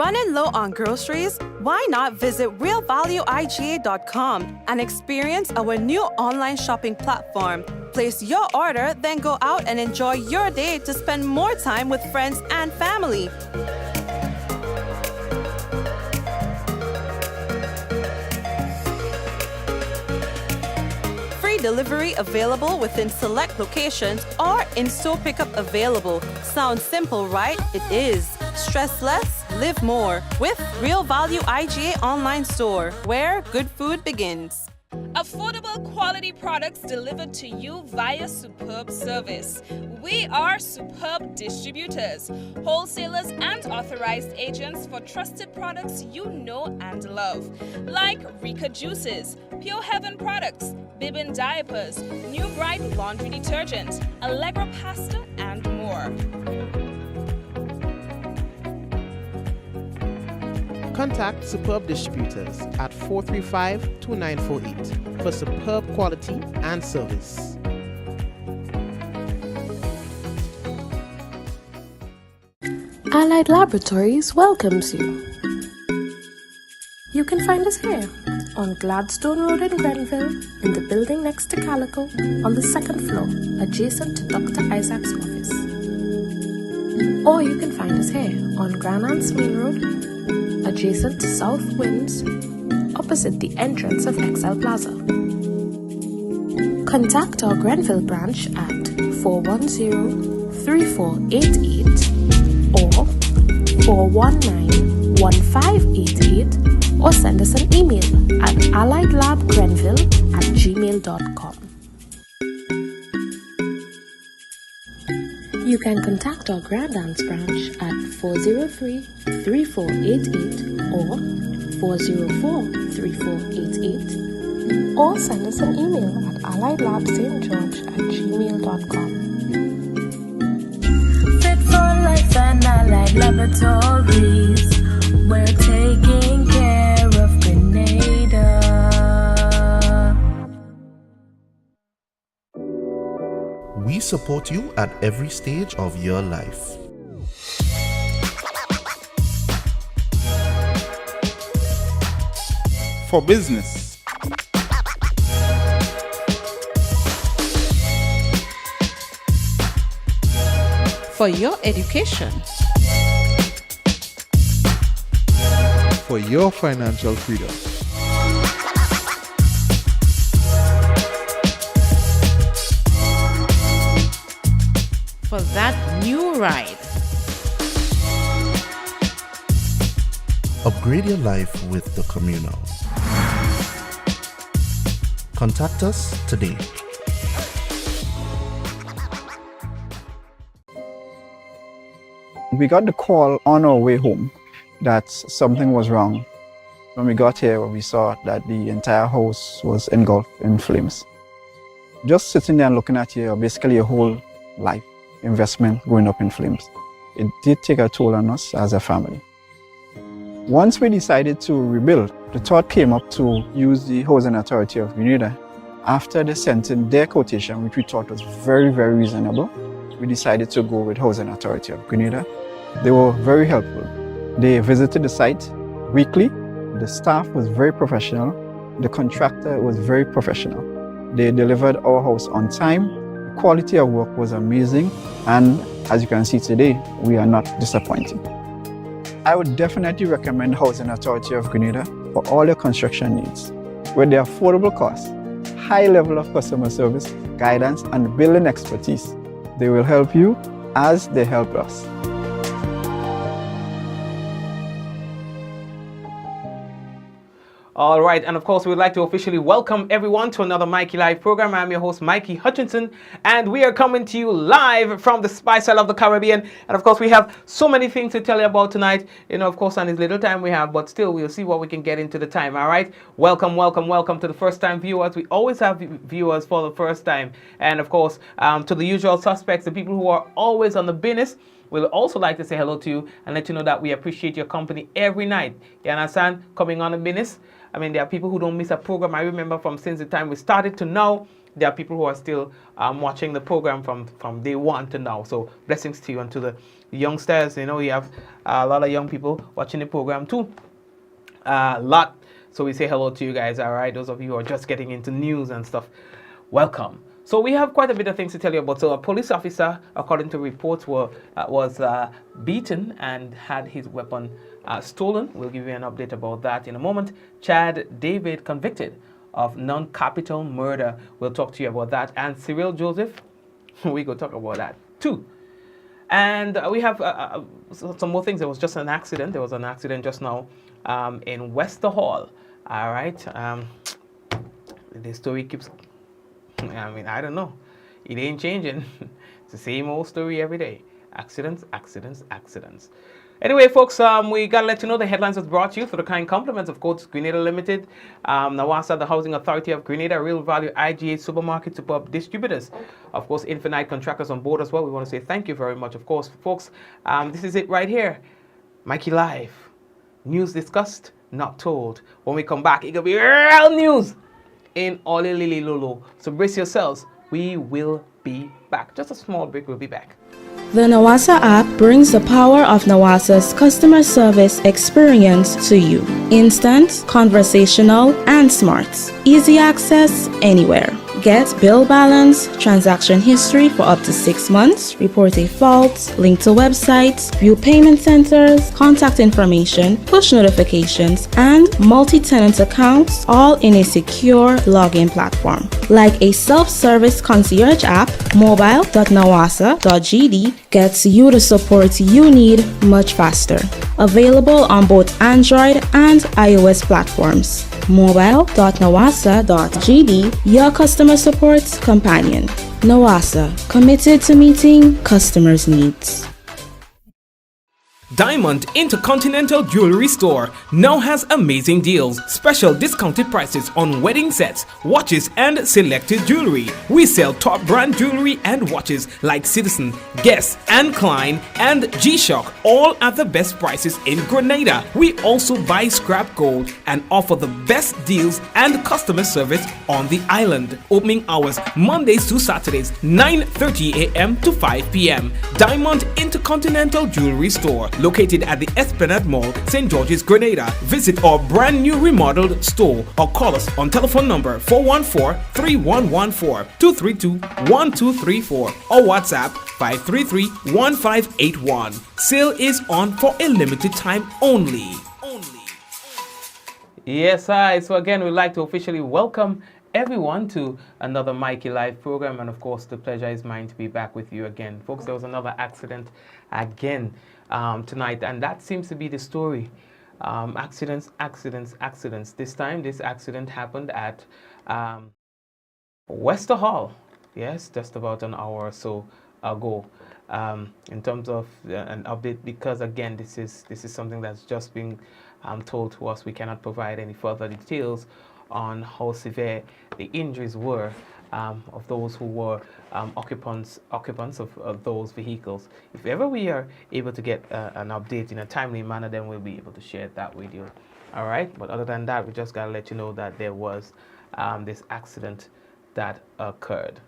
Running low on groceries? Why not visit realvalueiga.com and experience our new online shopping platform? Place your order, then go out and enjoy your day to spend more time with friends and family. Free delivery available within select locations or in-store pickup available. Sounds simple, right? It is. Stress less, live more with Real Value IGA online store, where good food begins. Affordable quality products delivered to you via superb service. We are superb distributors, wholesalers and authorized agents for trusted products you know and love, like Rika Juices, Pure Heaven products, Bibin diapers, New Bright laundry detergent, Allegra pasta and more. Contact Superb Distributors at 435-2948 for superb quality and service. Allied Laboratories welcomes you. You can find us here on Gladstone Road in Grenville, in the building next to Calico, on the second floor, adjacent to Dr. Isaac's office. Or you can find us here on Grand Anse Main Road, adjacent to South Winds, opposite the entrance of XL Plaza. Contact our Grenville branch at 410-3488 or 419-1588 or send us an email at alliedlabgrenville@gmail.com. You can contact our Grand Anse branch at 403-3488 or 404-3488 or send us an email at alliedlabstgeorge@gmail.com. Fit for life and Allied Laboratories. We're taking care of Grenada. We support you at every stage of your life. For business, for your education, for your financial freedom, for that new ride. Upgrade your life with the Communal. Contact us today. We got the call on our way home that something was wrong. When we got here, we saw that the entire house was engulfed in flames. Just sitting there and looking at here, basically a whole life investment going up in flames. It did take a toll on us as a family. Once we decided to rebuild, the thought came up to use the Housing Authority of Grenada. After they sent in their quotation, which we thought was very, very reasonable, we decided to go with Housing Authority of Grenada. They were very helpful. They visited the site weekly. The staff was very professional. The contractor was very professional. They delivered our house on time. The quality of work was amazing. And as you can see today, we are not disappointed. I would definitely recommend Housing Authority of Grenada for all your construction needs. With their affordable costs, high level of customer service, guidance, and building expertise, they will help you as they help us. All right, and of course, we'd like to officially welcome everyone to another Mikey Live program. I'm your host, Mikey Hutchinson, and we are coming to you live from the Spice Isle of the Caribbean. And of course, we have so many things to tell you about tonight, of course, on this little time we have, but still, we'll see what we can get into the time, all right? Welcome, welcome, welcome to the first-time viewers. We always have viewers for the first time. And of course, to the usual suspects, the people who are always on the business, we'll also like to say hello to you and let you know that we appreciate your company every night. You understand? Coming on the business. I mean, there are people who don't miss a program. I remember from since the time we started to now, there are people who are still watching the program from day one to now. So blessings to you and to the youngsters. You know, we have a lot of young people watching the program too. A lot. So we say hello to you guys. All right, those of you who are just getting into news and stuff, welcome. So we have quite a bit of things to tell you about. So a police officer, according to reports, was beaten and had his weapon stolen. We'll give you an update about that in a moment. Chad David convicted of non-capital murder. We'll talk to you about that. And Cyril Joseph, we go talk about that too. And we have some more things. There was just an accident. There was an accident just now in Westerhall. All right. The story keeps, I mean, I don't know. It ain't changing. It's the same old story every day. Accidents, accidents, accidents. Anyway, folks, we got to let you know the headlines was brought to you through the kind compliments of course Grenada Limited, NAWASA, the Housing Authority of Grenada, Real Value IGA Supermarket, Superb Distributors, of course, Infinite Contractors on board as well. We want to say thank you very much, of course, folks. This is it right here. Mikey Live. News discussed, not told. When we come back, it's going to be real news in Ole Lili Lolo. So brace yourselves. We will be back. Just a small break. We'll be back. The NAWASA app brings the power of NAWASA's customer service experience to you. Instant, conversational, and smart. Easy access anywhere. Get bill balance, transaction history for up to 6 months, report a fault, link to websites, view payment centers, contact information, push notifications, and multi-tenant accounts, all in a secure login platform. Like a self-service concierge app, mobile.nawasa.gd gets you the support you need much faster. Available on both Android and iOS platforms. mobile.nawasa.gd, your customer support companion. NAWASA, committed to meeting customers' needs. Diamond Intercontinental Jewelry Store now has amazing deals, special discounted prices on wedding sets, watches and selected jewelry. We sell top brand jewelry and watches like Citizen, Guess and Klein and G-Shock, all at the best prices in Grenada. We also buy scrap gold and offer the best deals and customer service on the island. Opening hours Mondays to Saturdays, 9:30 a.m. to 5 p.m. Diamond Intercontinental Jewelry Store, located at the Esplanade Mall, St. George's, Grenada. Visit our brand new remodeled store or call us on telephone number 414-3114, 232-1234 or WhatsApp 533-1581. Sale is on for a limited time only. Yes, so again, we'd like to officially welcome everyone to another Mikey Live program, and of course the pleasure is mine to be back with you again. Folks, there was another accident again tonight, and that seems to be the story. Accidents. This time this accident happened at Westerhall. Yes, just about an hour or so ago. In terms of an update, because again this is something that's just being told to us. We cannot provide any further details on how severe the injuries were of those who were occupants of those vehicles. If ever we are able to get an update in a timely manner, then we'll be able to share that with you. All right, but other than that, we just gotta let you know that there was this accident that occurred.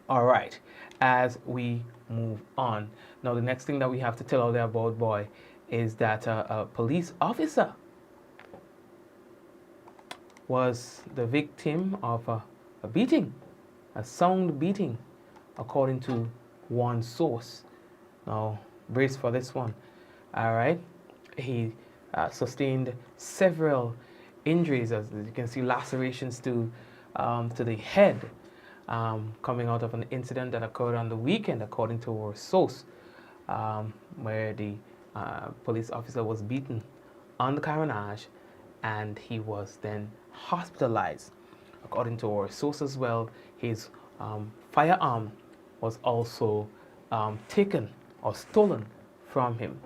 All right, as we move on now, the next thing that we have to tell all about, boy, is that a police officer was the victim of a beating, a sound beating, according to one source. Now, brace for this one. All right, he sustained several injuries, as you can see, lacerations to the head, coming out of an incident that occurred on the weekend, according to our source, where the police officer was beaten on the carnage, and he was then hospitalized. According to our source as well, his firearm was also taken or stolen from him.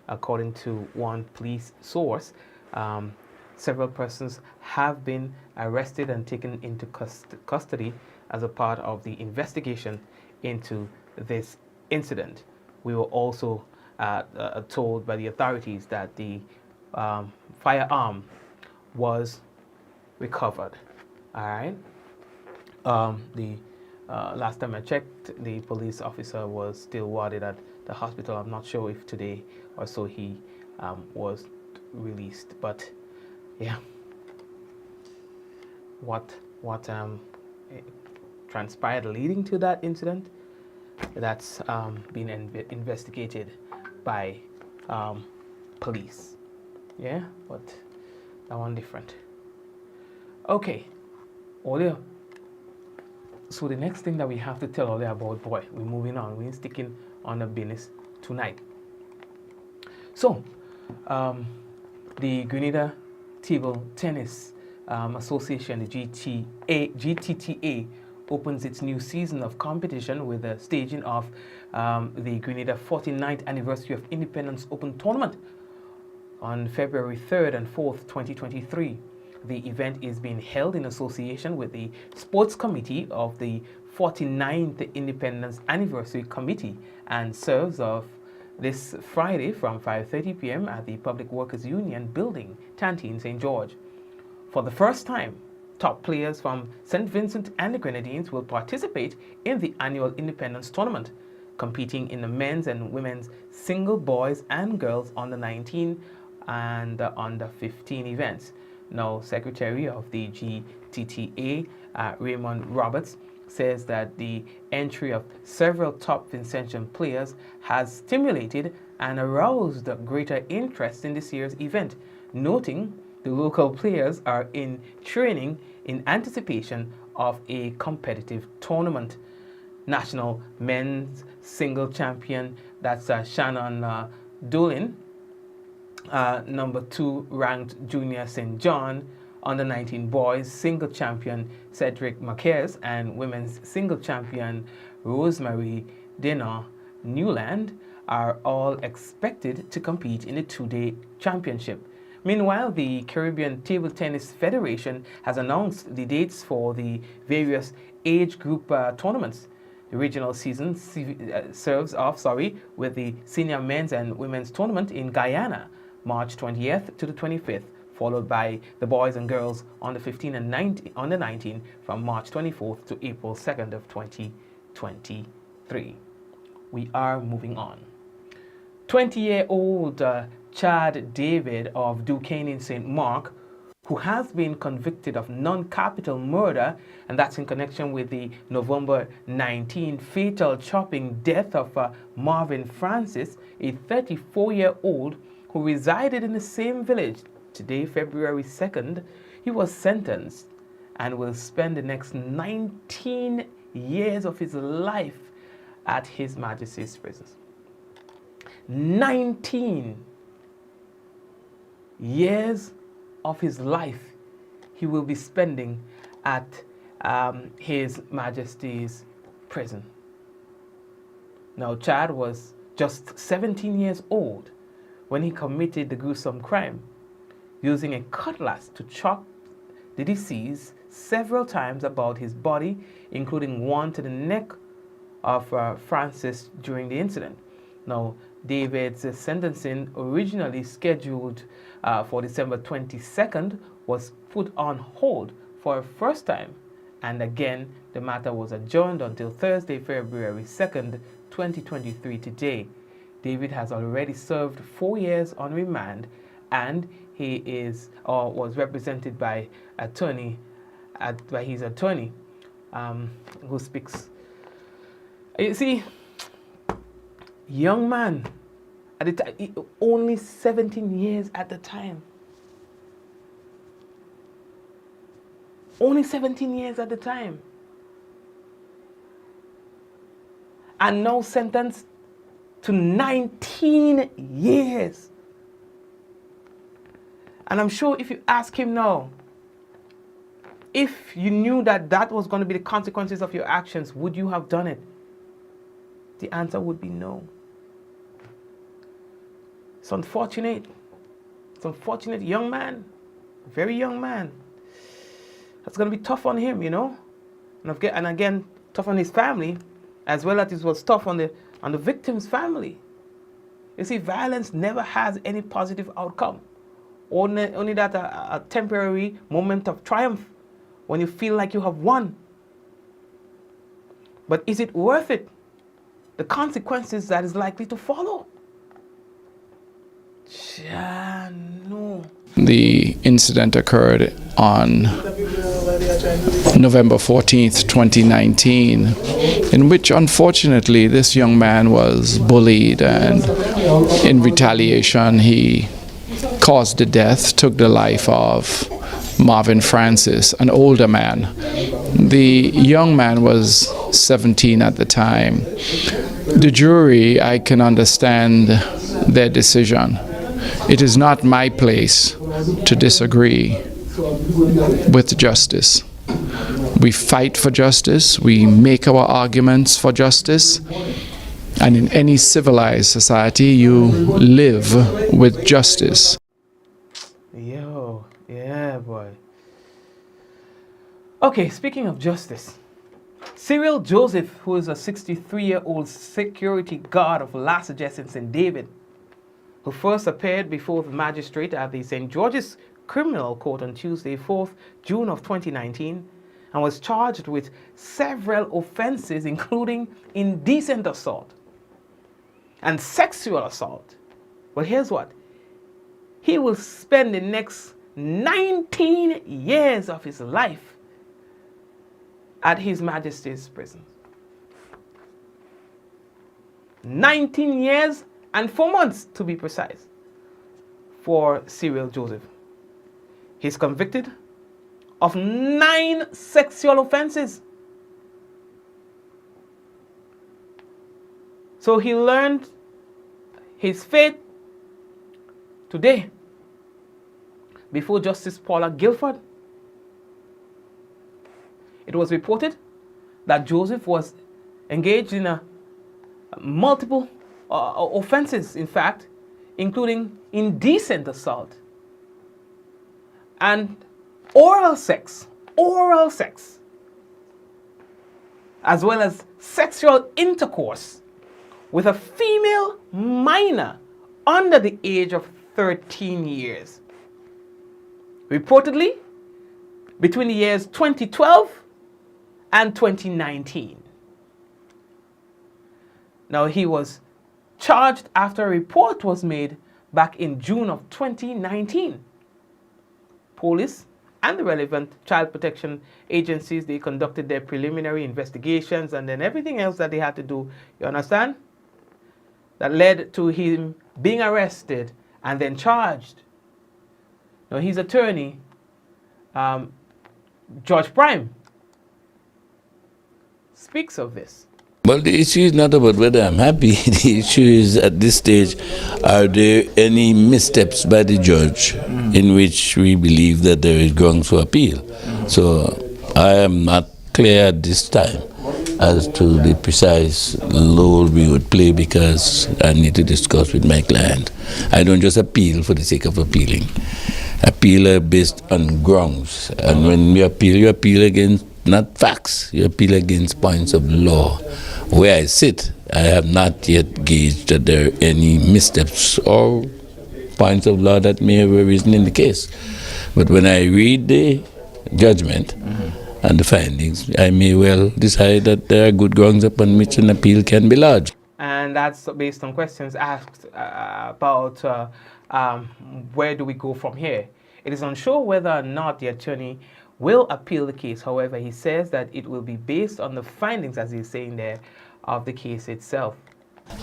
According to one police source, several persons have been arrested and taken into custody as a part of the investigation into this incident. We were also told by the authorities that the firearm was recovered. All right. The last time I checked, the police officer was still warded at the hospital. I'm not sure if today or so he was released, but yeah, what transpired leading to that incident, that's been investigated by police. Yeah, but that one different. Okay, Olio. So the next thing that we have to tell Olio about, boy, we're moving on. We're sticking on the business tonight. So, the Grenada Table Tennis Association, the GTTA, opens its new season of competition with the staging of the Grenada 49th Anniversary of Independence Open Tournament on February 3rd and 4th, 2023. The event is being held in association with the Sports Committee of the 49th Independence Anniversary Committee and serves of this Friday from 5:30 p.m. at the Public Workers Union Building, Tantine, St. George. For the first time, top players from St. Vincent and the Grenadines will participate in the annual Independence Tournament, competing in the men's and women's single boys and girls under 19 and under 15 events. Now, Secretary of the GTTA, Raymond Roberts, says that the entry of several top Vincentian players has stimulated and aroused greater interest in this year's event, noting the local players are in training in anticipation of a competitive tournament. National men's single champion, that's Shannon Doolin, number 2 ranked Junior St. John, under 19 boys single champion Cedric Marquez, and women's single champion Rosemary Dena Newland are all expected to compete in the 2-day championship. Meanwhile, the Caribbean Table Tennis Federation has announced the dates for the various age group tournaments. The regional season serves off with the senior men's and women's tournament in Guyana, March 20th to the 25th, followed by the boys and girls under 15 and 19 from March 24th to April 2nd of 2023. We are moving on. 20-year-old Chad David of Duquesne, St. Mark, who has been convicted of non-capital murder, and that's in connection with the November 19 fatal chopping death of Marvin Francis, a 34-year-old who resided in the same village. Today, February 2nd, he was sentenced and will spend the next 19 years of his life at His Majesty's prisons. 19 years of his life he will be spending at His Majesty's prison. Now, Chad was just 17 years old when he committed the gruesome crime, using a cutlass to chop the deceased several times about his body, including one to the neck of Francis during the incident. Now, David's sentencing, originally scheduled for December 22nd, was put on hold for a first time, and again the matter was adjourned until Thursday, February 2nd, 2023 today. David has already served 4 years on remand, and he is or was represented by his attorney, who speaks. You see, young man, at the time, only 17 years at the time. Only 17 years at the time. And now sentenced to 19 years. And I'm sure if you ask him now, if you knew that that was going to be the consequences of your actions, would you have done it? The answer would be no. It's unfortunate. It's unfortunate. Young man, very young man. That's going to be tough on him, you know. And again, tough on his family, as well as it was tough on the victim's family. You see, violence never has any positive outcome. only that a temporary moment of triumph when you feel like you have won. But is it worth it? The consequences that is likely to follow? No. The incident occurred on November 14th, 2019, in which unfortunately this young man was bullied, and in retaliation he caused the death, took the life of Marvin Francis, an older man. The young man was 17 at the time. The jury, I can understand their decision. It is not my place to disagree with justice. We fight for justice, we make our arguments for justice, and in any civilized society you live with justice. Yo, yeah, boy. Okay, speaking of justice, Cyril Joseph, who is a 63-year-old security guard of Last Adjust in St. David, who first appeared before the magistrate at the St. George's Criminal Court on Tuesday, 4th June of 2019, and was charged with several offenses, including indecent assault and sexual assault. Well, here's what. He will spend the next 19 years of his life at His Majesty's prison. 19 years and 4 months, to be precise, for Cyril Joseph. He's convicted of 9 sexual offenses. So he learned his fate today before Justice Paula Guilford. It was reported that Joseph was engaged in multiple offenses, in fact, including indecent assault and oral sex, as well as sexual intercourse with a female minor under the age of 13 years. Reportedly, between the years 2012 and 2019. Now, he was charged after a report was made back in June of 2019. Police and the relevant child protection agencies, they conducted their preliminary investigations and then everything else that they had to do, you understand? That led to him being arrested and then charged. Now, his attorney, George Prime, speaks of this. Well, the issue is not about whether I'm happy. The issue is, at this stage, are there any missteps by the judge in which we believe that there is grounds for appeal? So I am not clear at this time as to the precise role we would play, because I need to discuss with my client. I don't just appeal for the sake of appealing. Appeal based on grounds. And when you appeal against not facts, you appeal against points of law. Where I sit, I have not yet gauged that there are any missteps or points of law that may have arisen in the case. But when I read the judgment and the findings, I may well decide that there are good grounds upon which an appeal can be lodged. And that's based on questions asked about where do we go from here. It is unsure whether or not the attorney will appeal the case. However, he says that it will be based on the findings, as he's saying there, of the case itself.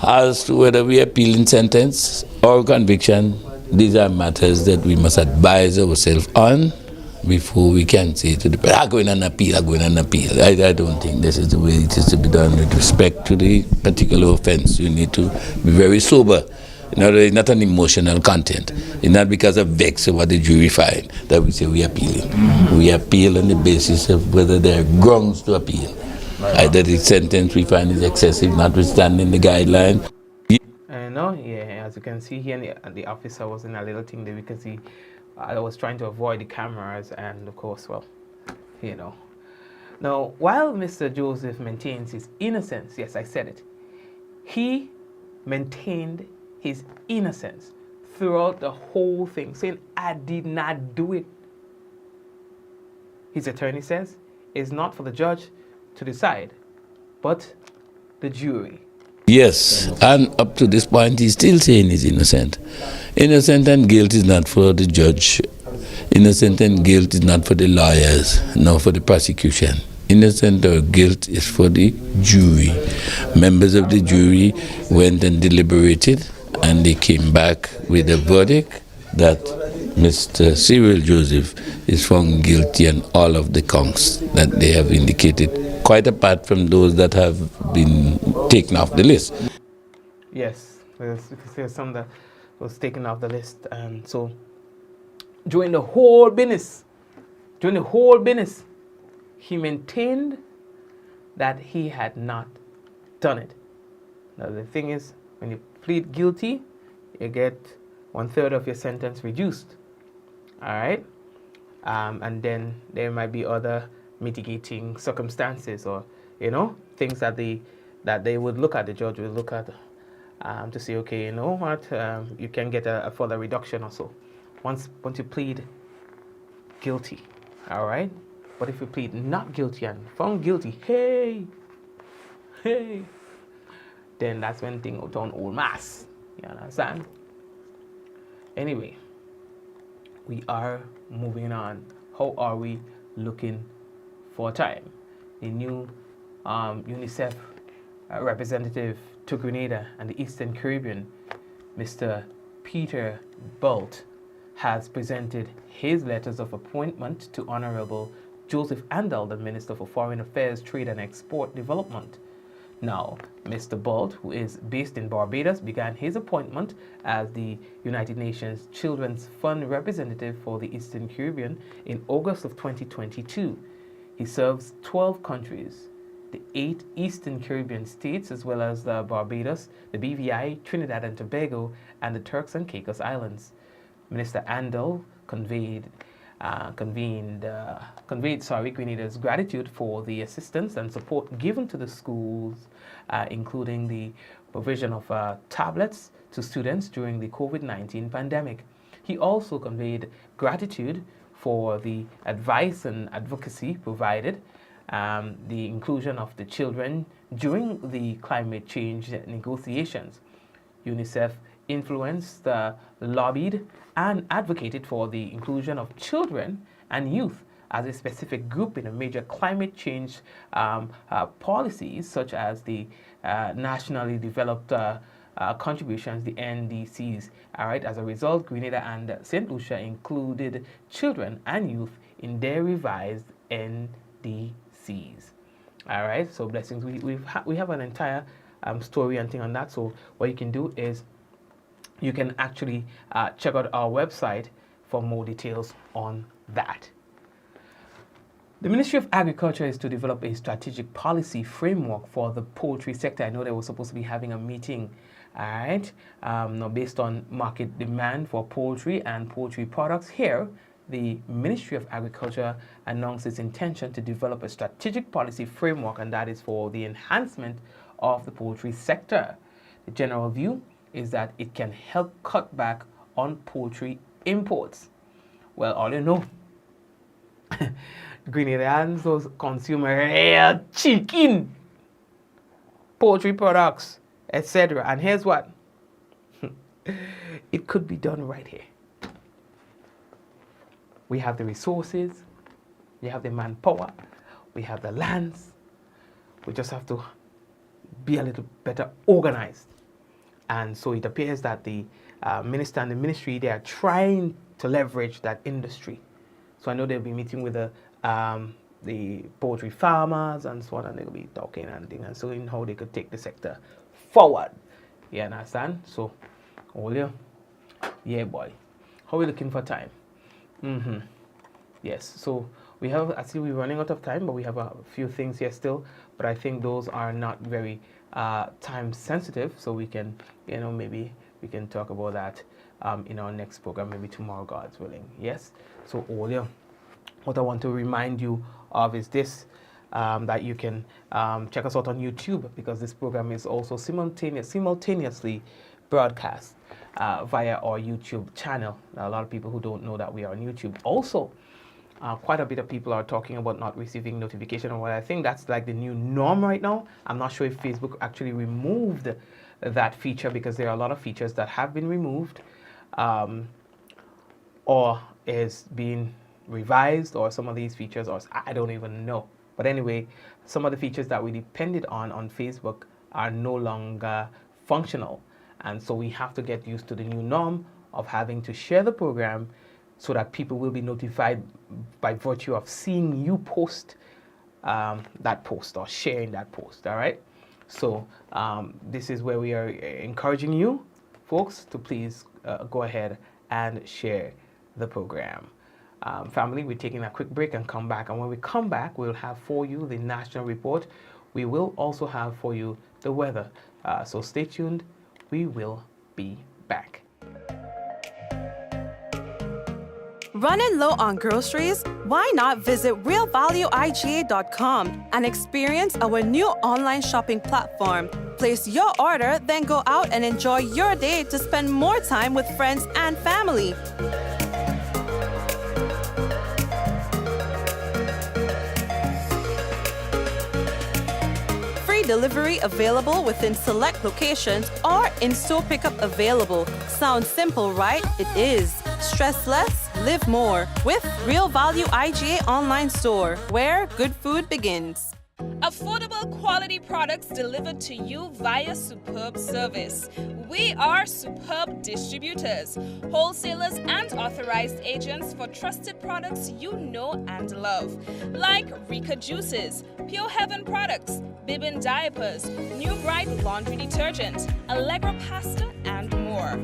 As to whether we appeal in sentence or conviction, these are matters that we must advise ourselves on before we can say to the person, I'm going on appeal. I don't think this is the way it is to be done with respect to the particular offense. You need to be very sober. It's not an emotional content. It's not because of vex of what the jury find that we say we are appealing. We appeal on the basis of whether there are grounds to appeal. Either the sentence we find is excessive, notwithstanding the guideline. As you can see here, the officer was in a little thing there because I was trying to avoid the cameras, and of course, Now, while Mr. Joseph maintains his innocence, yes, I said it, he maintained his innocence throughout the whole thing, saying, I did not do it. His attorney says it's not for the judge to decide, but the jury. Yes, and up to this point, he's still saying he's innocent. Innocent and guilt is not for the judge. Innocent and guilt is not for the lawyers, nor for the prosecution. Innocent or guilt is for the jury. Members of the jury went and deliberated, and they came back with a verdict that Mr. Cyril Joseph is found guilty on all of the counts that they have indicated, quite apart from those that have been taken off the list. Yes, there's some that was taken off the list. And so during the whole business, he maintained that he had not done it. Now the thing is, when you plead guilty, you get 1/3 of your sentence reduced. All right, and then there might be other mitigating circumstances, or things that they would look at. The judge will look at to say, okay, you know what, you can get a further reduction or so. Once you plead guilty, all right. But if you plead not guilty and found guilty, hey, then that's when things will turn old mass. You understand? Anyway, we are moving on. How are we looking for time? The new UNICEF representative to Grenada and the Eastern Caribbean, Mr. Peter Bolt, has presented his letters of appointment to Honorable Joseph Andal, the Minister for Foreign Affairs, Trade and Export Development. Now, Mr. Bolt, who is based in Barbados, began his appointment as the United Nations Children's Fund representative for the Eastern Caribbean in August of 2022. He serves 12 countries, the 8 Eastern Caribbean states, as well as Barbados, the BVI, Trinidad and Tobago, and the Turks and Caicos Islands. Minister Andal conveyed Grenada's gratitude for the assistance and support given to the schools, including the provision of tablets to students during the COVID-19 pandemic. He also conveyed gratitude for the advice and advocacy provided, the inclusion of the children during the climate change negotiations. UNICEF influenced, lobbied, and advocated for the inclusion of children and youth as a specific group in a major climate change policies, such as the nationally developed contributions, the NDCs. All right. As a result, Grenada and St. Lucia included children and youth in their revised NDCs. All right. So blessings. We have an entire story and thing on that. So what you can do is you can actually check out our website for more details on that. The Ministry of Agriculture is to develop a strategic policy framework for the poultry sector. I know they were supposed to be having a meeting, all right, now based on market demand for poultry and poultry products. Here, the Ministry of Agriculture announced its intention to develop a strategic policy framework, and that is for the enhancement of the poultry sector. The general view is that it can help cut back on poultry imports. Well, all you know, Grenadians consume real chicken, poultry products, etc. And here's what, it could be done right here. We have the resources, we have the manpower, we have the lands. We just have to be a little better organized. And so it appears that the minister and the ministry, they are trying to leverage that industry. So I know they'll be meeting with the poultry farmers and so on, and they'll be talking and so in how they could take the sector forward. You understand? So, yeah, boy. How are we looking for time? Yes. So we have, I see we're running out of time, but we have a few things here still. But I think those are not very time sensitive, so we can, maybe we can talk about that in our next program, maybe tomorrow, God's willing. Yes. So Olia, what I want to remind you of is this, that you can check us out on YouTube, because this program is also simultaneously broadcast via our YouTube channel. There are a lot of people who don't know that we are on YouTube. Also, quite a bit of people are talking about not receiving notification, or what I think that's like the new norm right now. I'm not sure if Facebook actually removed that feature, because there are a lot of features that have been removed or is being revised, or some of these features, or I don't even know. But anyway, some of the features that we depended on Facebook are no longer functional. And so we have to get used to the new norm of having to share the program so that people will be notified by virtue of seeing you post that post or sharing that post, all right? So this is where we are encouraging you, folks, to please go ahead and share the program. Family, we're taking a quick break and come back. And when we come back, we'll have for you the national report. We will also have for you the weather. So stay tuned. We will be back. Running low on groceries? Why not visit realvalueiga.com and experience our new online shopping platform? Place your order, then go out and enjoy your day to spend more time with friends and family. Delivery available within select locations or in-store pickup available. Sounds simple, right? It is. Stress less, live more with Real Value IGA online store, where good food begins. Affordable quality products delivered to you via superb service. We are superb distributors, wholesalers and authorized agents for trusted products you know and love. Like Rika Juices, Pure Heaven products, Bibin diapers, New Bright laundry detergent, Allegra pasta and more.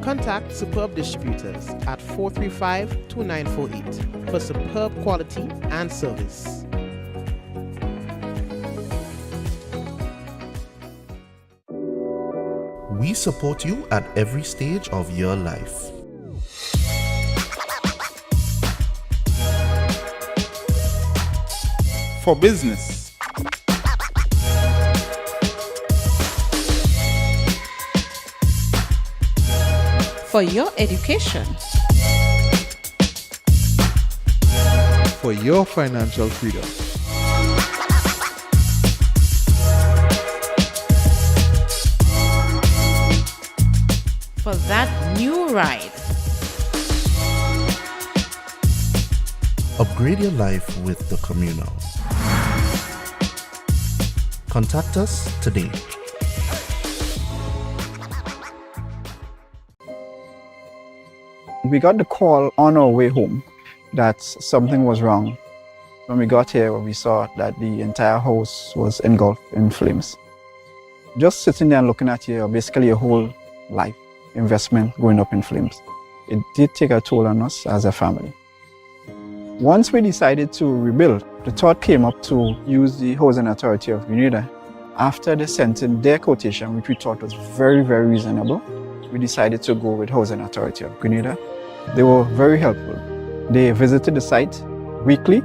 Contact Superb Distributors at 435-2948 for superb quality and service. We support you at every stage of your life. For business, For your education, for your financial freedom. for that new ride. Upgrade your life with the Communal. Contact us today. We got the call on our way home that something was wrong. When we got here, we saw that the entire house was engulfed in flames. Just sitting there and looking at basically your whole life investment going up in flames. It did take a toll on us as a family. Once we decided to rebuild, the thought came up to use the Housing Authority of Grenada. After they sent in their quotation, which we thought was very, very reasonable, we decided to go with Housing Authority of Grenada. They were very helpful. They visited the site weekly.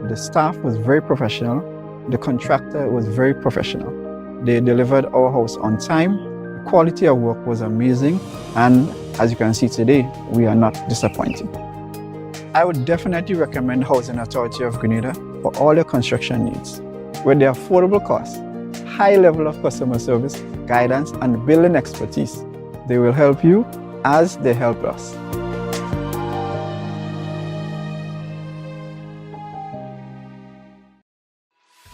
The staff was very professional. The contractor was very professional. They delivered our house on time. The quality of work was amazing. And as you can see today, we are not disappointed. I would definitely recommend Housing Authority of Grenada for all your construction needs. With their affordable costs, high level of customer service, guidance, and building expertise, they will help you as they help us.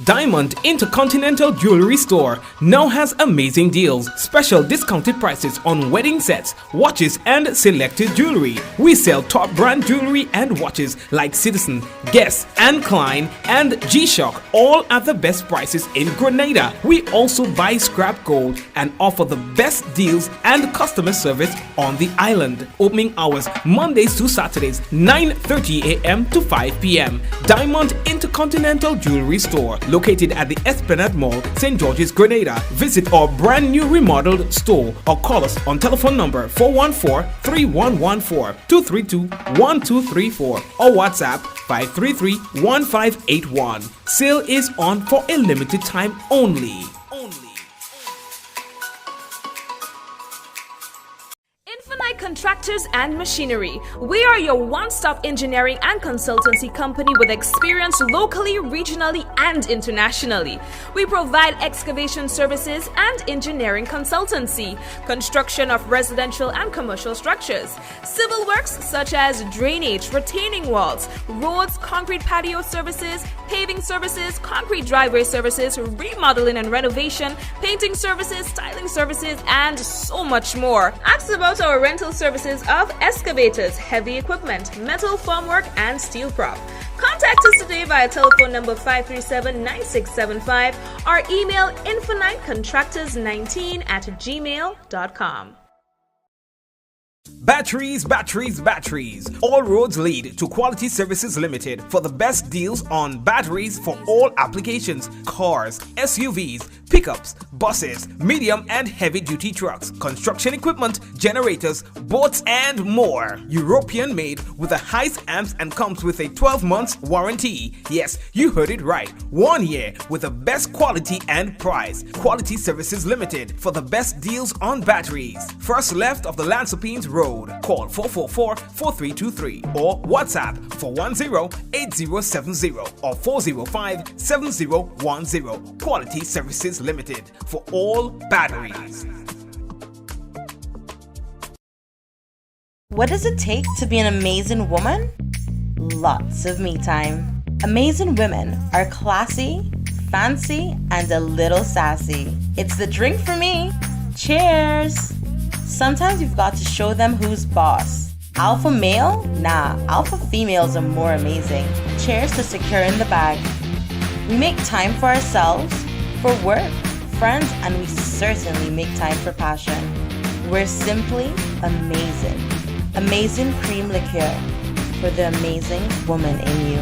Diamond Intercontinental Jewelry Store now has amazing deals, special discounted prices on wedding sets, watches and selected jewelry. We sell top brand jewelry and watches like Citizen, Guess and Klein and G-Shock, all at the best prices in Grenada. We also buy scrap gold and offer the best deals and customer service on the island. Opening hours Mondays to Saturdays, 9:30 a.m. to 5 p.m. Diamond Intercontinental Jewelry Store, located at the Esplanade Mall, St. George's, Grenada. Visit our brand new remodeled store or call us on telephone number 414-3114, 232-1234 or WhatsApp 533-1581. Sale is on for a limited time only. Infinite Contractors and Machinery. We are your one-stop engineering and consultancy company with experience locally, regionally, and internationally. We provide excavation services and engineering consultancy, construction of residential and commercial structures, civil works such as drainage, retaining walls, roads, concrete patio services, paving services, concrete driveway services, remodeling and renovation, painting services, styling services, and so much more. Ask about our rental services of excavators, heavy equipment, metal formwork, and steel prop. Contact us today via telephone number 537-9675 or email infinitecontractors19@gmail.com. Batteries. All roads lead to Quality Services Limited for the best deals on batteries for all applications: cars, SUVs, pickups, buses, medium and heavy duty trucks, construction equipment, generators, boats, and more. European made with the highest amps and comes with a 12 months warranty. Yes, you heard it right. 1 year with the best quality and price. Quality Services Limited for the best deals on batteries. First left of the Lansopines Road. Call 444-4323 or WhatsApp 410-8070 or 405-7010. Quality Services Limited for all batteries. What does it take to be an amazing woman? Lots of me time. Amazing women are classy, fancy, and a little sassy. It's the drink for me. Cheers! Sometimes you've got to show them who's boss. Alpha male? Nah, alpha females are more amazing. Cheers to securing the bag. We make time for ourselves, for work, friends, and we certainly make time for passion. We're simply amazing. Amazing cream liqueur for the amazing woman in you.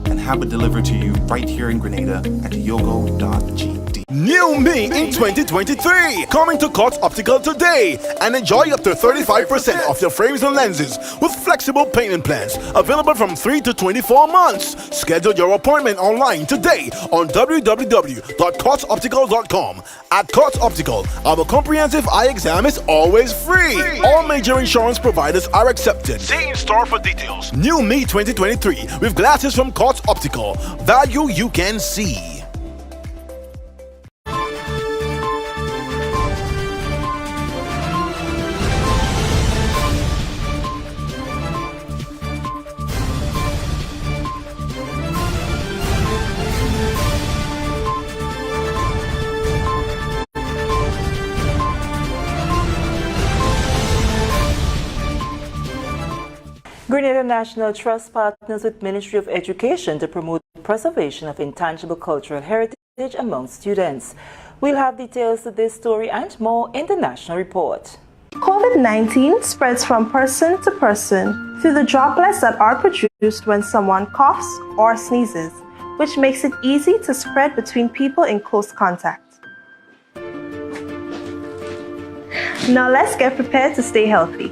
And have it delivered to you right here in Grenada at yogo.gd. New me in 2023, coming to Cots Optical today, and enjoy up to 35% off your frames and lenses with flexible payment plans available from 3 to 24 months. Schedule your appointment online today on www.cotsoptical.com. At Cots Optical, our comprehensive eye exam is always free. All major insurance providers are accepted. See in store for details. New me 2023 with glasses from Cots Optical. Value you can see. Grenada National Trust partners with Ministry of Education to promote preservation of intangible cultural heritage among students. We'll have details to this story and more in the national report. COVID-19 spreads from person to person through the droplets that are produced when someone coughs or sneezes, which makes it easy to spread between people in close contact. Now let's get prepared to stay healthy.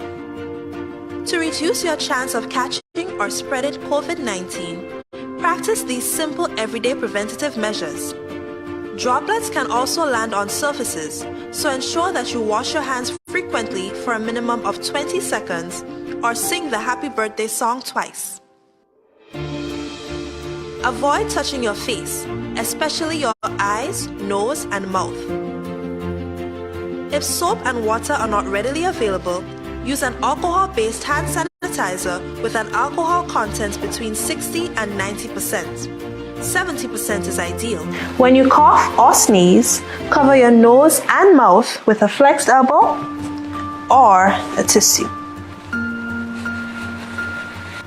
To reduce your chance of catching or spreading COVID-19, practice these simple everyday preventative measures. Droplets can also land on surfaces, so ensure that you wash your hands frequently for a minimum of 20 seconds or sing the happy birthday song twice. Avoid touching your face, especially your eyes, nose, and mouth. If soap and water are not readily available, use an alcohol-based hand sanitizer with an alcohol content between 60 and 90%. 70% is ideal. When you cough or sneeze, cover your nose and mouth with a flexed elbow, or a tissue.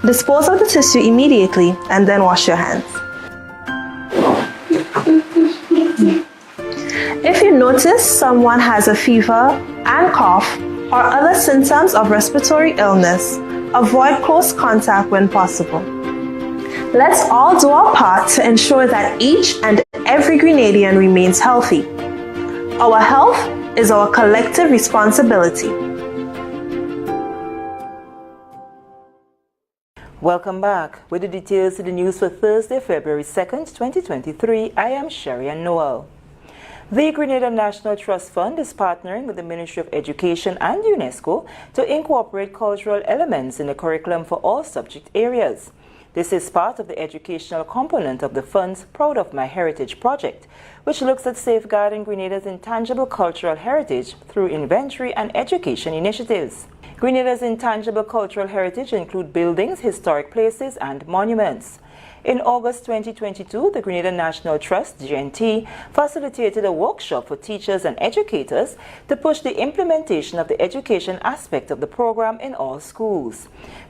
Dispose of the tissue immediately and then wash your hands. If you notice someone has a fever and cough or other symptoms of respiratory illness, avoid close contact when possible. Let's all do our part to ensure that each and every Grenadian remains healthy. Our health is our collective responsibility. Welcome back. With the details to the news for Thursday, February 2nd, 2023, I am Sherian Noel. The Grenada National Trust Fund is partnering with the Ministry of Education and UNESCO to incorporate cultural elements in the curriculum for all subject areas. This is part of the educational component of the fund's Proud of My Heritage project, which looks at safeguarding Grenada's intangible cultural heritage through inventory and education initiatives. Grenada's intangible cultural heritage include buildings, historic places, and monuments. In August 2022, the Grenada National Trust, GNT, facilitated a workshop for teachers and educators to push the implementation of the education aspect of the program in all schools.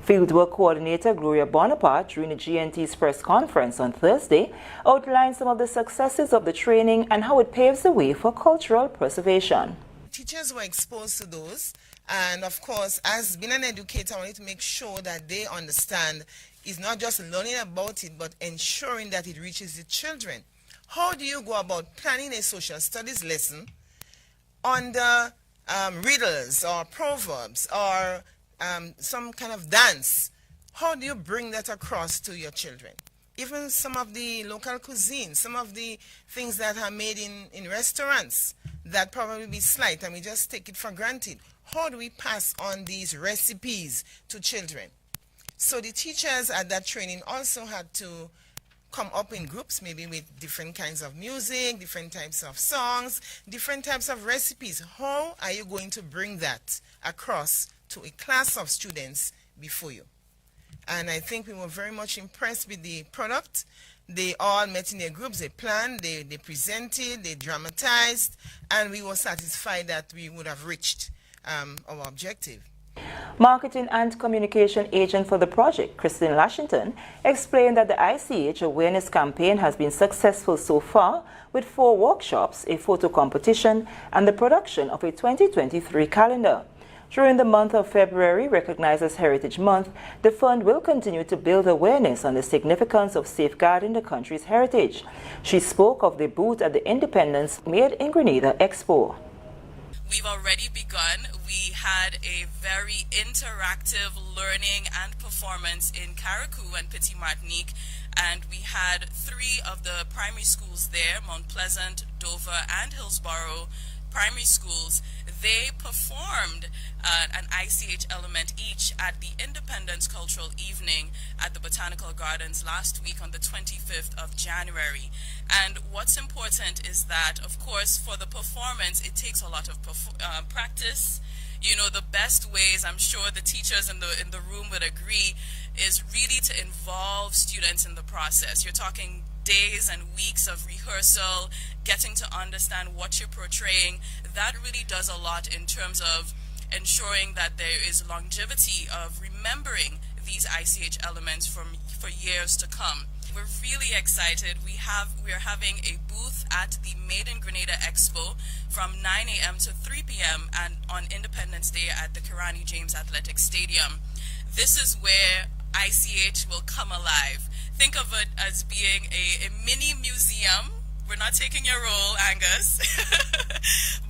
Fieldwork Coordinator Gloria Bonaparte, during the GNT's press conference on Thursday, outlined some of the successes of the training and how it paves the way for cultural preservation. Teachers were exposed to those, and of course, as being an educator, I wanted to make sure that they understand it's not just learning about it, but ensuring that it reaches the children. How do you go about planning a social studies lesson under riddles or proverbs or some kind of dance? How do you bring that across to your children? Even some of the local cuisine, some of the things that are made in restaurants that probably be slight and we just take it for granted. How do we pass on these recipes to children? So the teachers at that training also had to come up in groups, maybe with different kinds of music, different types of songs, different types of recipes. How are you going to bring that across to a class of students before you? And I think we were very much impressed with the product. They all met in their groups, they planned, they presented, they dramatized, and we were satisfied that we would have reached our objective. Marketing and communication agent for the project, Christine Lashington, explained that the ICH awareness campaign has been successful so far with 4 workshops, a photo competition, and the production of a 2023 calendar. During the month of February, recognized as Heritage Month, the fund will continue to build awareness on the significance of safeguarding the country's heritage. She spoke of the booth at the Independence Made in Grenada Expo. We've already begun. We had a very interactive learning and performance in Carriacou and Petit Martinique, and we had 3 of the primary schools there, Mount Pleasant, Dover, and Hillsborough primary schools. They performed an ICH element each at the Independence Cultural Evening at the Botanical Gardens last week on the 25th of January. And what's important is that, of course, for the performance, it takes a lot of practice. You know, the best ways, I'm sure the teachers in the room would agree, is really to involve students in the process. You're talking days and weeks of rehearsal, getting to understand what you're portraying. That really does a lot in terms of ensuring that there is longevity of remembering these ICH elements for years to come. We're really excited. We are having a booth at the Made in Grenada Expo from 9 a.m. to 3 p.m. and on Independence Day at the Kirani James Athletic Stadium. This is where ICH will come alive. Think of it as being a mini museum. We're not taking your role, Angus,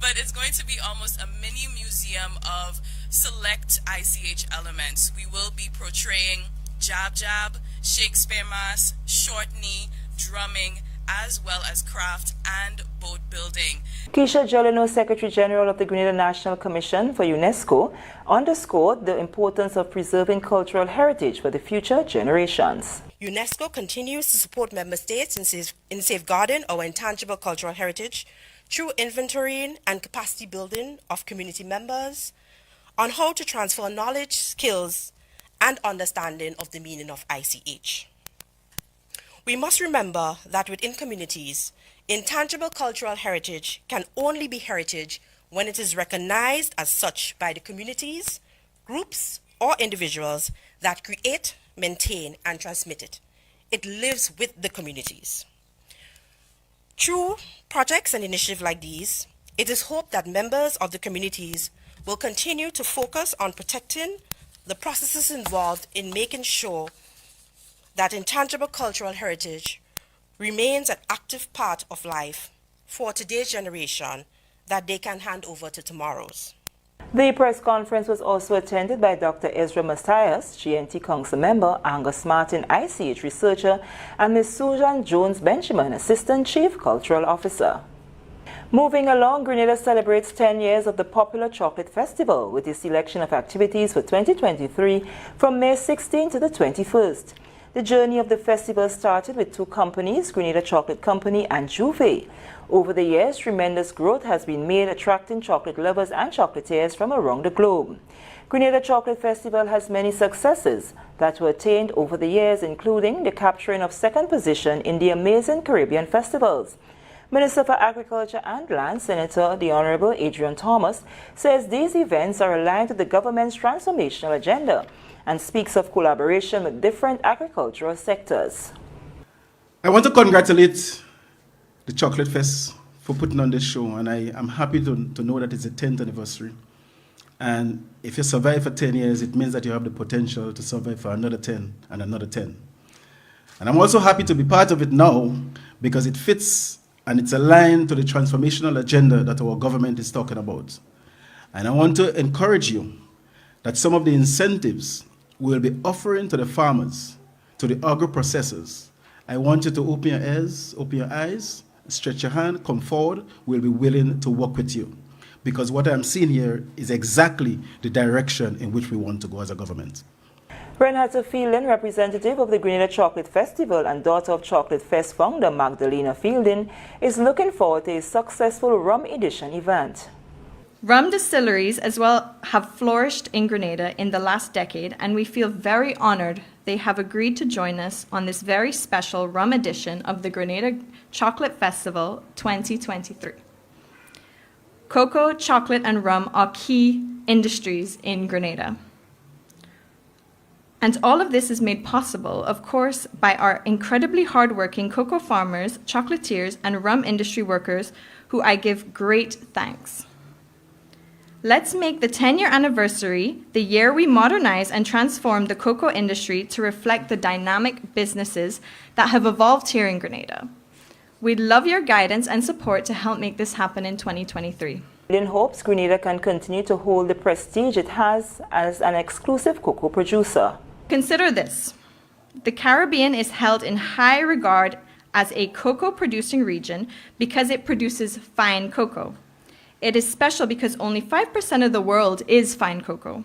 but it's going to be almost a mini museum of select ICH elements. We will be portraying jab jab, Shakespeare mass, short knee, drumming, as well as craft and boat building. Keisha Jolino, Secretary General of the Grenada National Commission for UNESCO, underscored the importance of preserving cultural heritage for the future generations. UNESCO continues to support member states in safeguarding our intangible cultural heritage through inventorying and capacity building of community members on how to transfer knowledge, skills, and understanding of the meaning of ICH. We must remember that within communities, intangible cultural heritage can only be heritage when it is recognized as such by the communities, groups, or individuals that create, maintain, and transmit it. It lives with the communities. Through projects and initiatives like these, it is hoped that members of the communities will continue to focus on protecting the processes involved in making sure that intangible cultural heritage remains an active part of life for today's generation that they can hand over to tomorrow's. The press conference was also attended by Dr. Ezra Matthias, GNT Council member, Angus Martin, ICH researcher, and Ms. Susan Jones Benjamin, Assistant Chief Cultural Officer. Moving along, Grenada celebrates 10 years of the popular Chocolate Festival with a selection of activities for 2023 from May 16 to the 21st. The journey of the festival started with two companies, Grenada Chocolate Company and Juve. Over the years, tremendous growth has been made attracting chocolate lovers and chocolatiers from around the globe. Grenada Chocolate Festival has many successes that were attained over the years, including the capturing of second position in the Amazing Caribbean Festivals. Minister for Agriculture and Land, Senator the Honorable Adrian Thomas, says these events are aligned to the government's transformational agenda and speaks of collaboration with different agricultural sectors. I want to congratulate the Chocolate Fest for putting on this show, and I am happy to know that it's the 10th anniversary. And if you survive for 10 years, it means that you have the potential to survive for another 10 and another 10. And I'm also happy to be part of it now because it fits and it's aligned to the transformational agenda that our government is talking about. And I want to encourage you that some of the incentives we'll be offering to the farmers, to the agro-processors, I want you to open your ears, open your eyes, stretch your hand, come forward. We'll be willing to work with you. Because what I'm seeing here is exactly the direction in which we want to go as a government. Renata Fielding, representative of the Grenada Chocolate Festival and daughter of Chocolate Fest founder Magdalena Fielding, is looking forward to a successful rum edition event. Rum distilleries as well have flourished in Grenada in the last decade, and we feel very honored they have agreed to join us on this very special rum edition of the Grenada Chocolate Festival 2023. Cocoa, chocolate, and rum are key industries in Grenada. And all of this is made possible, of course, by our incredibly hardworking cocoa farmers, chocolatiers, and rum industry workers who I give great thanks. Let's make the 10-year anniversary the year we modernize and transform the cocoa industry to reflect the dynamic businesses that have evolved here in Grenada. We'd love your guidance and support to help make this happen in 2023. In hopes Grenada can continue to hold the prestige it has as an exclusive cocoa producer. Consider this. The Caribbean is held in high regard as a cocoa producing region because it produces fine cocoa. It is special because only 5% of the world is fine cocoa.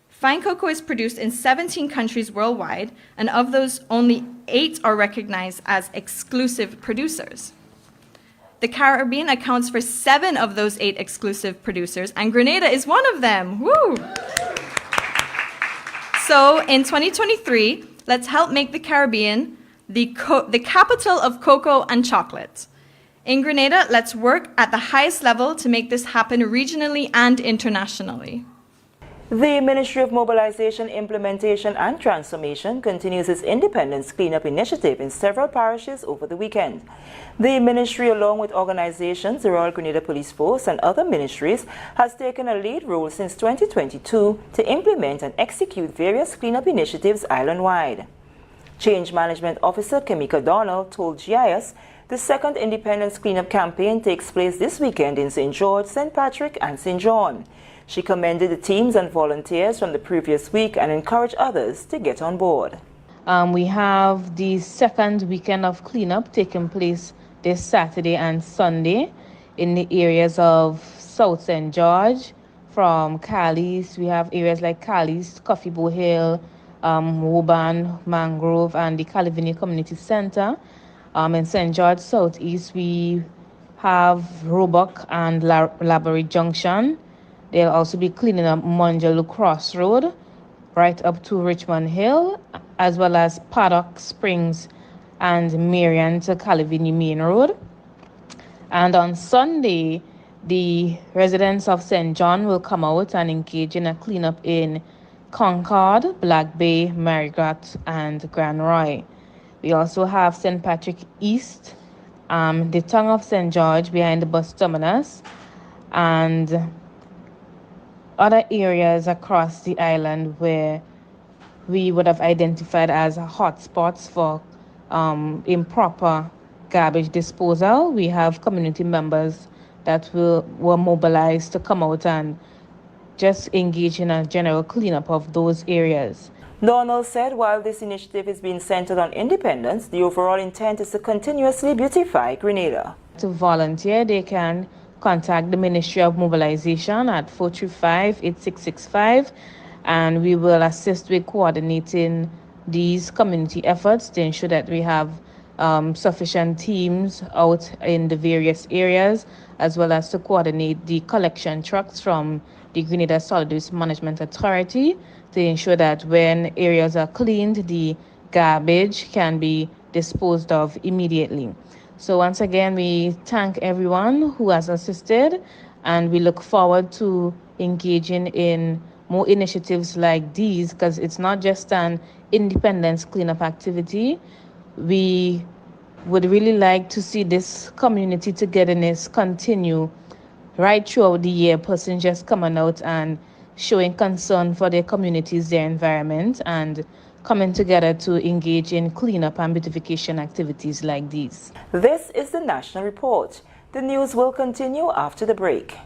Fine cocoa is produced in 17 countries worldwide, and of those, only 8 are recognized as exclusive producers. The Caribbean accounts for 7 of those 8 exclusive producers, and Grenada is one of them. Woo! So in 2023, let's help make the Caribbean the capital of cocoa and chocolate. In Grenada, let's work at the highest level to make this happen regionally and internationally. The Ministry of Mobilization, Implementation and Transformation continues its Independence Cleanup initiative in several parishes over the weekend. The ministry, along with organizations, the Royal Grenada Police Force and other ministries, has taken a lead role since 2022 to implement and execute various cleanup initiatives island-wide. Change Management Officer Kamika Donald told GIS the second Independence Cleanup campaign takes place this weekend in St. George, St. Patrick and St. John. She commended the teams and volunteers from the previous week and encouraged others to get on board. We have the second weekend of cleanup taking place this Saturday and Sunday in the areas of South St. George. From Calais, we have areas like Calais, Coffee Bow Hill, Woburn, Mangrove, and the Calivini Community Center. In St. George Southeast, we have Roebuck and Laborie Junction. They'll also be cleaning up Monjaloo Crossroad, right up to Richmond Hill, as well as Paddock Springs and Marion to Calivini Main Road. And on Sunday, The residents of St. John will come out and engage in a cleanup in Concord, Black Bay, Marigat, and Grand Roy. We also have St. Patrick East, the tongue of St. George behind the bus terminus, and other areas across the island where we would have identified as hotspots for improper garbage disposal. We have community members that were mobilized to come out and just engage in a general cleanup of those areas. Donald said while this initiative is being centered on independence, the overall intent is to continuously beautify Grenada. To volunteer, they can contact the Ministry of Mobilization at 435-8665, and we will assist with coordinating these community efforts to ensure that we have sufficient teams out in the various areas, as well as to coordinate the collection trucks from the Grenada Solid Waste Management Authority to ensure that when areas are cleaned, the garbage can be disposed of immediately. So once again, we thank everyone who has assisted, and we look forward to engaging in more initiatives like these, because it's not just an independence cleanup activity. We would really like to see this community togetherness continue right throughout the year, persons just coming out and showing concern for their communities, their environment, and coming together to engage in cleanup and beautification activities like these. This is the National Report. The news will continue after the break.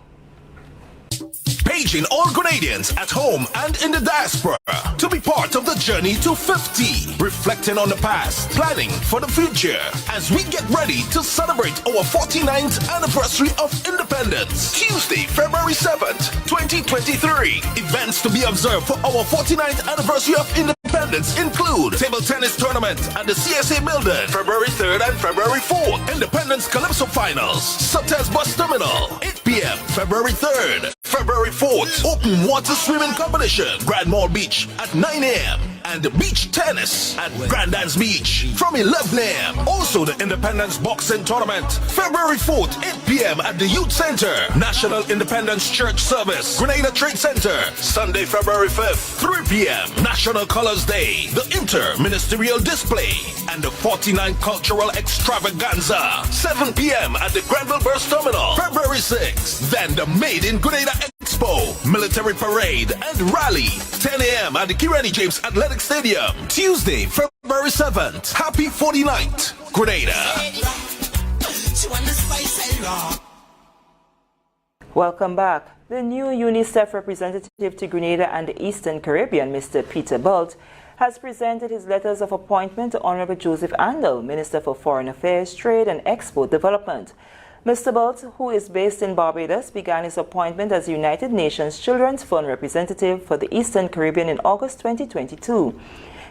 Paging all Grenadians at home and in the diaspora to be part of the journey to 50, reflecting on the past, planning for the future as we get ready to celebrate our 49th anniversary of independence. Tuesday, February 7th, 2023. Events to be observed for our 49th anniversary of independence include table tennis tournament at the CSA building, February 3rd and February 4th. Independence Calypso Finals, Sutter's Bus Terminal, 8 p.m. February 3rd. February 4th, open water swimming competition, Grand Mall Beach at 9 a.m. and beach tennis at Grandad's Beach from 11 a.m. Also the Independence Boxing Tournament, February 4th, 8 p.m. at the Youth Center, National Independence Church Service, Grenada Trade Center, Sunday, February 5th, 3 p.m. National Colors Day, the Inter-Ministerial Display, and the 49th Cultural Extravaganza, 7 p.m. at the Granville Bus Terminal, February 6th. Then the Made in Grenada Expo, Military Parade, and Rally, 10 a.m. at the Kirani James Athletic Stadium, Tuesday, February 7th. Happy 49th, Grenada. Welcome back. The new UNICEF representative to Grenada and the Eastern Caribbean, Mr. Peter Bult, has presented his letters of appointment to Honorable Joseph Andel, Minister for Foreign Affairs, Trade and Export Development. Mr. Bult, who is based in Barbados, began his appointment as United Nations Children's Fund representative for the Eastern Caribbean in August 2022.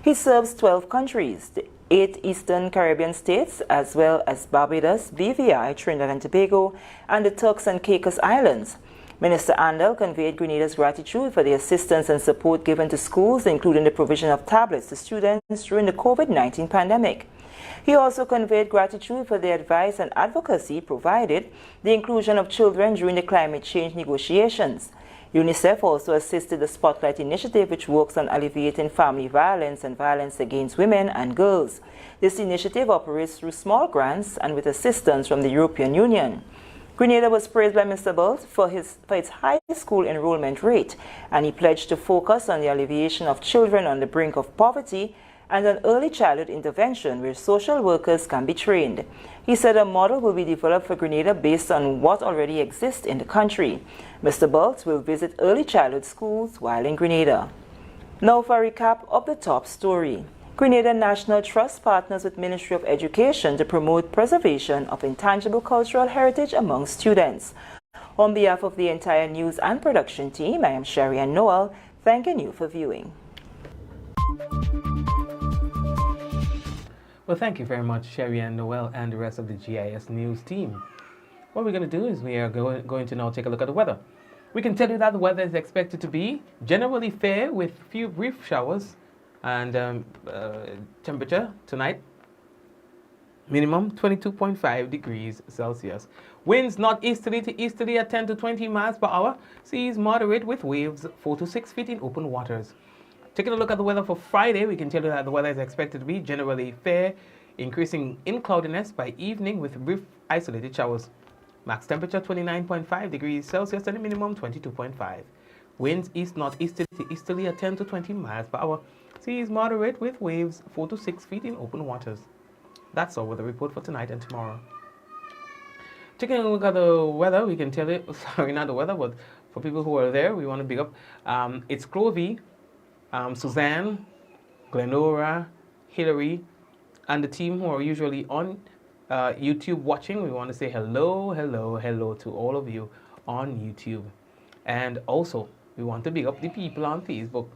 He serves 12 countries, the 8 Eastern Caribbean states, as well as Barbados, BVI, Trinidad and Tobago, and the Turks and Caicos Islands. Minister Andel conveyed Grenada's gratitude for the assistance and support given to schools, including the provision of tablets to students during the COVID-19 pandemic. He also conveyed gratitude for the advice and advocacy provided the inclusion of children during the climate change negotiations. UNICEF also assisted the Spotlight Initiative, which works on alleviating family violence and violence against women and girls. This initiative operates through small grants and with assistance from the European Union. Grenada was praised by Mr. Bult for its high school enrollment rate, and he pledged to focus on the alleviation of children on the brink of poverty and an early childhood intervention where social workers can be trained. He said a model will be developed for Grenada based on what already exists in the country. Mr. Bult will visit early childhood schools while in Grenada. Now for a recap of the top story. Grenada National Trust partners with Ministry of Education to promote preservation of intangible cultural heritage among students. On behalf of the entire news and production team, I am Sherry Ann Noel, thanking you for viewing. Well, thank you very much, Sherry and Noel and the rest of the GIS News team. What we're going to do is we are going to now take a look at the weather. We can tell you that the weather is expected to be generally fair with few brief showers, and temperature tonight, minimum 22.5 degrees Celsius. Winds northeasterly to easterly at 10 to 20 miles per hour. Seas moderate with waves 4 to 6 feet in open waters. Taking a look at the weather for Friday, we can tell you that the weather is expected to be generally fair, increasing in cloudiness by evening with brief isolated showers. Max temperature 29.5 degrees Celsius and a minimum 22.5. Winds east-northeasterly to easterly at 10 to 20 miles per hour. Seas moderate with waves 4 to 6 feet in open waters. That's all with the report for tonight and tomorrow. Taking a look at the weather, we can tell you, sorry, not the weather, but for people who are there, we want to big up. It's Clovey, Suzanne, Glenora, Hillary, and the team who are usually on YouTube watching. We want to say hello, hello, hello to all of you on YouTube. And also, we want to big up the people on Facebook.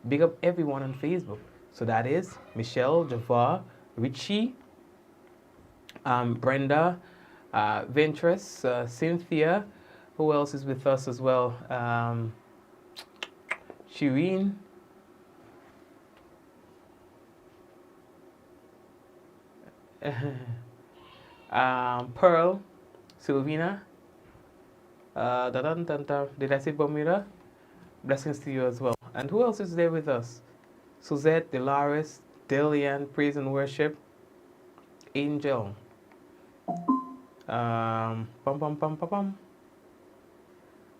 Big up everyone on Facebook. So that is Michelle, Javar, Richie, Brenda, Ventress, Cynthia. Who else is with us as well? Shireen. Pearl, Sylvina. Did I say Bermuda? Blessings to you as well. And who else is there with us? Suzette, Delaris, Delian, Praise and Worship, Angel.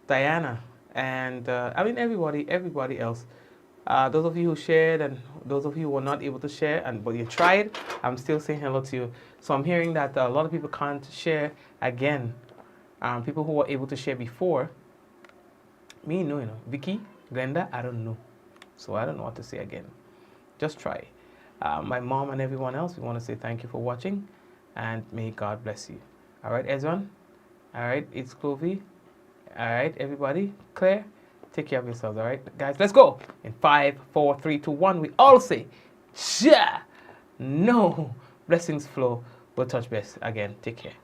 Diana, and I mean everybody else. Those of you who shared and those of you who were not able to share, but you tried, I'm still saying hello to you. So I'm hearing that a lot of people can't share again. People who were able to share before, me, no, Vicky, Glenda, I don't know. So I don't know what to say again. Just try. My mom and everyone else, we want to say thank you for watching, and may God bless you. All right, Ezran. All right, it's Clovey. All right, everybody, Claire, take care of yourselves. All right, guys, let's go. In 5, 4, 3, 2, 1, we all say, ja, no, blessings flow. We'll touch base again. Take care.